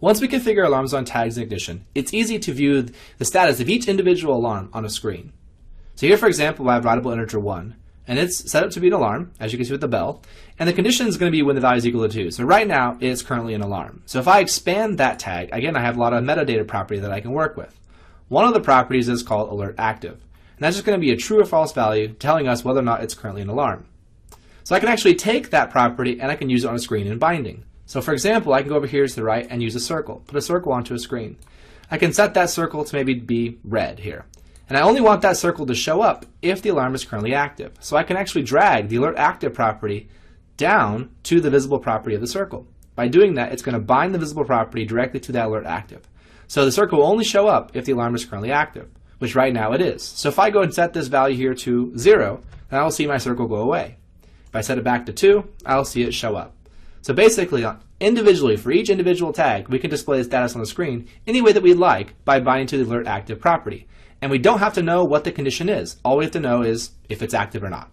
Once we configure alarms on tags in Ignition, it's easy to view the status of each individual alarm on a screen. So here, for example, I have writable integer 1, and it's set up to be an alarm, as you can see with the bell, and the condition is going to be when the value is equal to 2. So right now, it's currently an alarm. So if I expand that tag, again, I have a lot of metadata property that I can work with. One of the properties is called alert active, and that's just going to be a true or false value telling us whether or not it's currently an alarm. So I can actually take that property and I can use it on a screen in binding. So for example, I can go over here to the right and use a circle, put a circle onto a screen. I can set that circle to maybe be red here. And I only want that circle to show up if the alarm is currently active. So I can actually drag the alert active property down to the visible property of the circle. By doing that, it's going to bind the visible property directly to that alert active. So the circle will only show up if the alarm is currently active, which right now it is. So if I go and set this value here to 0, then I'll see my circle go away. If I set it back to 2, I'll see it show up. So basically, individually, for each individual tag, we can display the status on the screen any way that we'd like by binding to the alert active property. And we don't have to know what the condition is. All we have to know is if it's active or not.